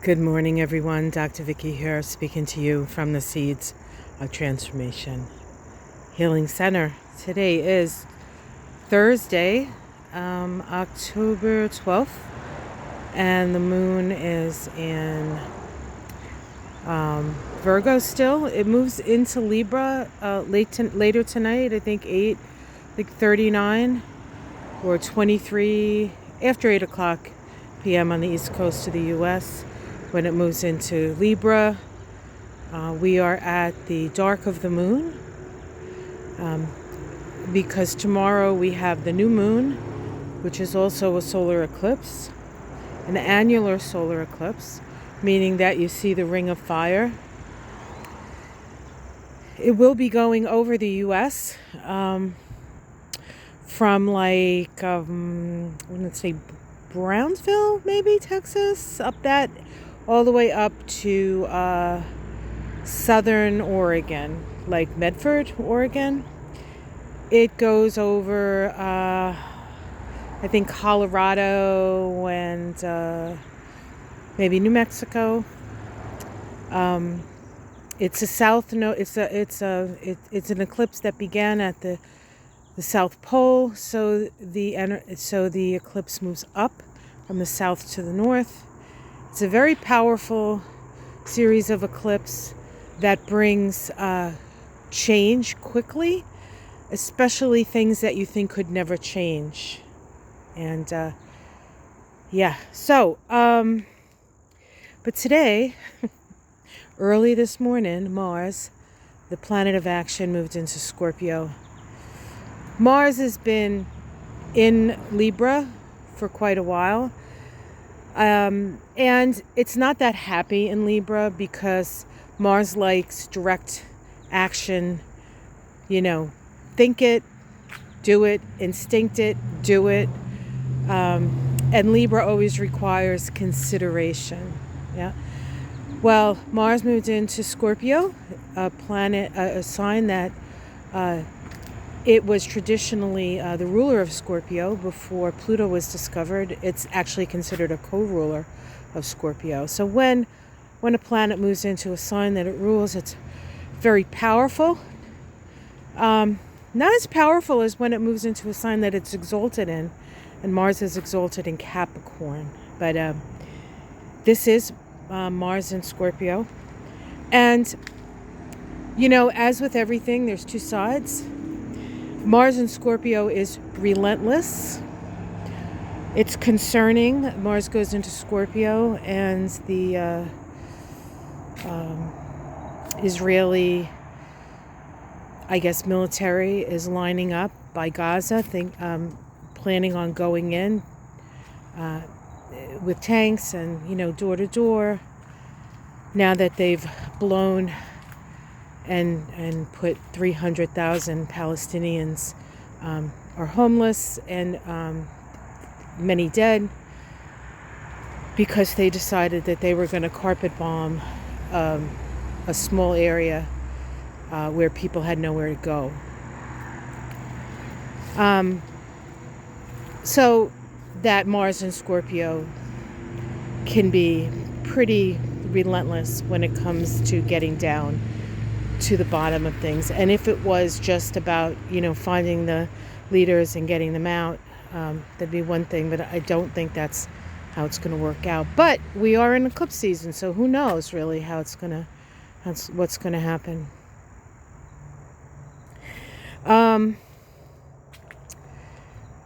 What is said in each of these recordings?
Good morning, everyone. Dr. Vicky here, speaking to you from the Seeds of Transformation Healing Center. Today is Thursday, October 12th, and the moon is in Virgo still. It moves into Libra later tonight, I think 39 or 23, after 8 o'clock p.m. on the East Coast of the U.S. When it moves into Libra, we are at the dark of the moon, because tomorrow we have the new moon, which is also a solar eclipse, an annular solar eclipse, meaning that you see the ring of fire. It will be going over the U.S. From let's say Brownsville, maybe Texas, up that, all the way up to southern Oregon, like Medford, Oregon. It goes over, I think, Colorado and maybe New Mexico. It's an eclipse that began at the South Pole, so the eclipse moves up from the south to the north. It's a very powerful series of eclipses that brings change quickly, especially things that you think could never change. And but today, early this morning, Mars, the planet of action, moved into Scorpio. Mars has been in Libra for quite a while. And it's not that happy in Libra because Mars likes direct action, think it, do it, instinct it, do it. And Libra always requires consideration. Yeah. Well, Mars moved into Scorpio, a sign that it was traditionally the ruler of Scorpio before Pluto was discovered. It's actually considered a co-ruler of Scorpio. So when a planet moves into a sign that it rules, it's very powerful. Not as powerful as when it moves into a sign that it's exalted in, and Mars is exalted in Capricorn. But this is Mars in Scorpio. And, as with everything, there's two sides. Mars in Scorpio is relentless. It's concerning. Mars goes into Scorpio, and the Israeli, military is lining up by Gaza, planning on going in with tanks and, door to door. Now that they've blown and put 300,000 Palestinians are homeless and many dead because they decided that they were going to carpet bomb a small area where people had nowhere to go. So that Mars in Scorpio can be pretty relentless when it comes to getting down to the bottom of things. And if it was just about, finding the leaders and getting them out, that'd be one thing, but I don't think that's how it's going to work out. But we are in eclipse season, so who knows really what's going to happen.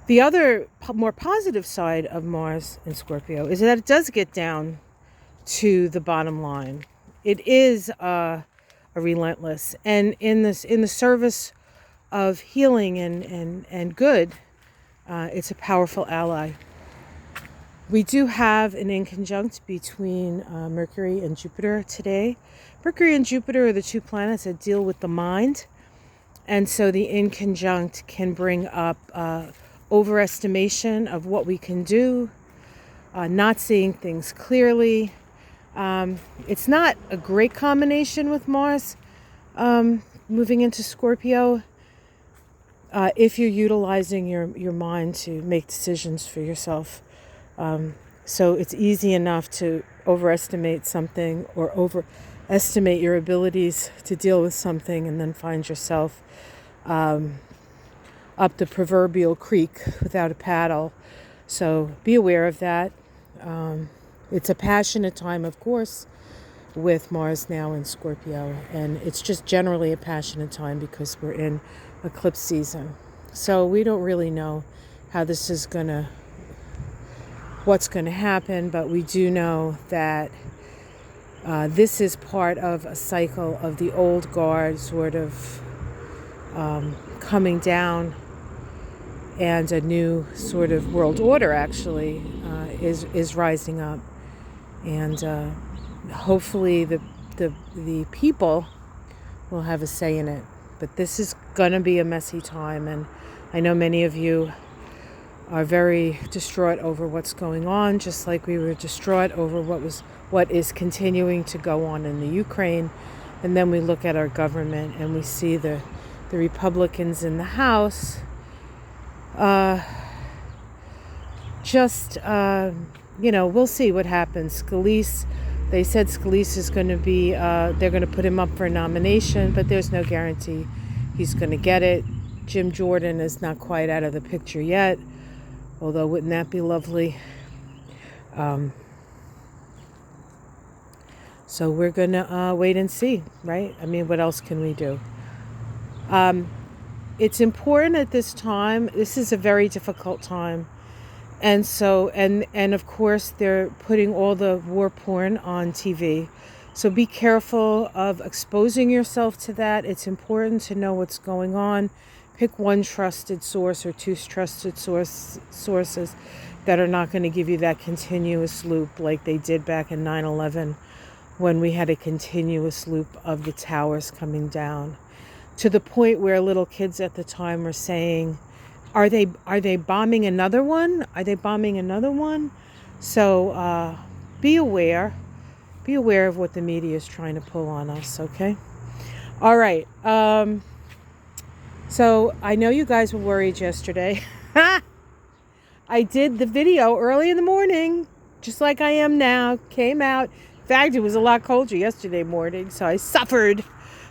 The other more positive side of Mars in Scorpio is that it does get down to the bottom line. It is a relentless, and in the service of healing and good, it's a powerful ally. We do have an inconjunct between Mercury and Jupiter today. Mercury and Jupiter are the two planets that deal with the mind, and so the inconjunct can bring up overestimation of what we can do, not seeing things clearly. It's not a great combination with Mars moving into Scorpio if you're utilizing your mind to make decisions for yourself. So it's easy enough to overestimate something or overestimate your abilities to deal with something and then find yourself up the proverbial creek without a paddle. So be aware of that. It's a passionate time, of course, with Mars now in Scorpio. And it's just generally a passionate time because we're in eclipse season. So we don't really know how this is what's going to happen, but we do know that this is part of a cycle of the old guard sort of coming down, and a new sort of world order actually is rising up, and hopefully the people will have a say in it. But this is going to be a messy time, and I know many of you are very distraught over what's going on, just like we were distraught over what is continuing to go on in the Ukraine. And then we look at our government and we see the Republicans in the House we'll see what happens. Scalise, they said Scalise is going to be, they're going to put him up for a nomination, but there's no guarantee he's going to get it. Jim Jordan is not quite out of the picture yet, although wouldn't that be lovely? So we're going to wait and see, right? I mean, what else can we do? It's important at this time. This is a very difficult time. And so, and of course, they're putting all the war porn on TV. So be careful of exposing yourself to that. It's important to know what's going on. Pick one trusted source or two trusted sources that are not going to give you that continuous loop like they did back in 9/11, when we had a continuous loop of the towers coming down, to the point where little kids at the time were saying, are they bombing another one? Are they bombing another one? So be aware of what the media is trying to pull on us, okay? All right. So I know you guys were worried yesterday. I did the video early in the morning, just like I am now. Came out. In fact, it was a lot colder yesterday morning, so I suffered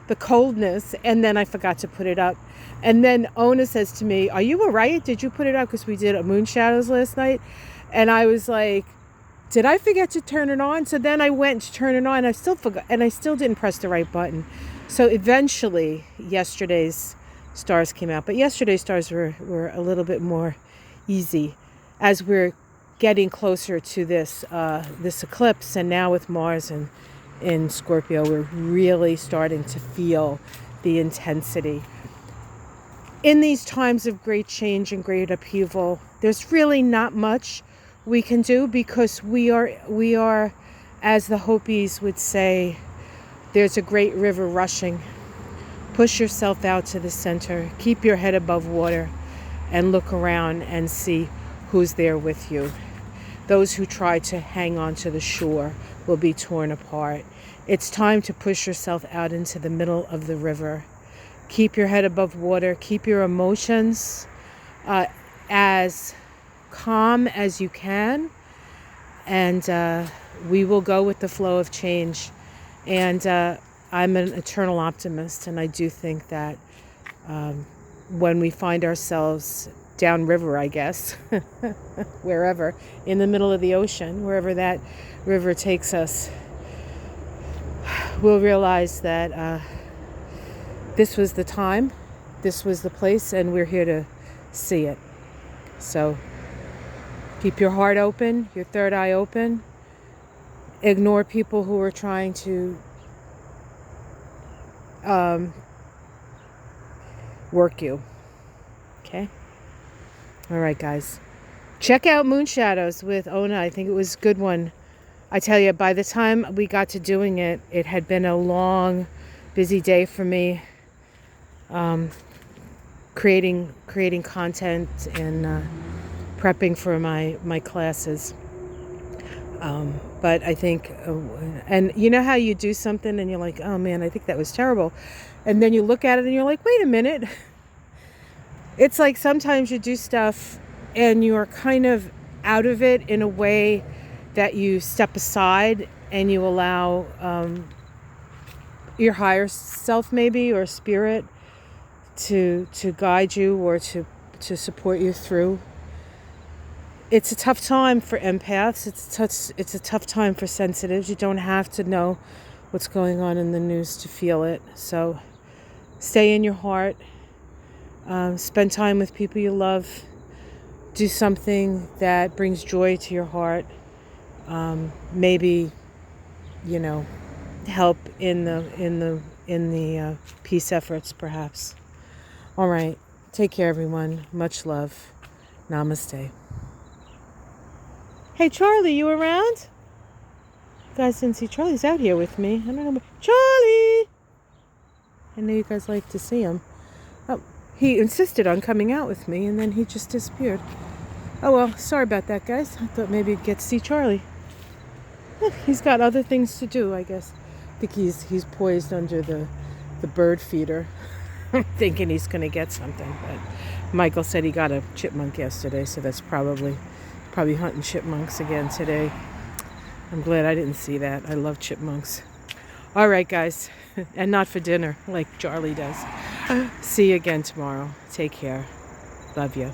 the coldness, and then I forgot to put it up. And then Ona says to me, are you all right? Did you put it up? Because we did moon shadows last night. And I was like, did I forget to turn it on? So then I went to turn it on. I still forgot, and I still didn't press the right button. So eventually, yesterday's stars came out. But yesterday's stars were a little bit more easy as we're getting closer to this eclipse. And now with Mars in Scorpio, we're really starting to feel the intensity. In these times of great change and great upheaval, there's really not much we can do, because we are, as the Hopis would say, there's a great river rushing. Push yourself out to the center, keep your head above water, and look around and see who's there with you. Those who try to hang on to the shore will be torn apart. It's time to push yourself out into the middle of the river. Keep your head above water. Keep your emotions as calm as you can. And we will go with the flow of change. And I'm an eternal optimist. And I do think that when we find ourselves downriver, I guess, wherever, in the middle of the ocean, wherever that river takes us, we'll realize that this was the time, this was the place, and we're here to see it. So keep your heart open, your third eye open. Ignore people who are trying to work you. Okay? All right, guys. Check out Moon Shadows with Ona. I think it was a good one. I tell you, by the time we got to doing it, it had been a long, busy day for me. Creating content and prepping for my classes. But I think, and you know how you do something and you're like, oh man, I think that was terrible. And then you look at it and you're like, wait a minute. It's like sometimes you do stuff and you're kind of out of it in a way that you step aside and you allow your higher self, maybe, or spirit, to guide you or to support you through. It's a tough time for empaths. It's a tough time for sensitives. You don't have to know what's going on in the news to feel it. So stay in your heart. Spend time with people you love. Do something that brings joy to your heart. Maybe, help in the peace efforts, perhaps. All right. Take care, everyone. Much love. Namaste. Hey, Charlie, you around? You guys didn't see Charlie's out here with me. I don't know. Charlie! I know you guys like to see him. Oh, he insisted on coming out with me, and then he just disappeared. Oh, well, sorry about that, guys. I thought maybe you'd get to see Charlie. He's got other things to do, I guess. I think he's poised under the bird feeder. I'm thinking he's going to get something, but Michael said he got a chipmunk yesterday, so that's probably hunting chipmunks again today. I'm glad I didn't see that. I love chipmunks. All right, guys, and not for dinner like Charlie does. See you again tomorrow. Take care. Love you.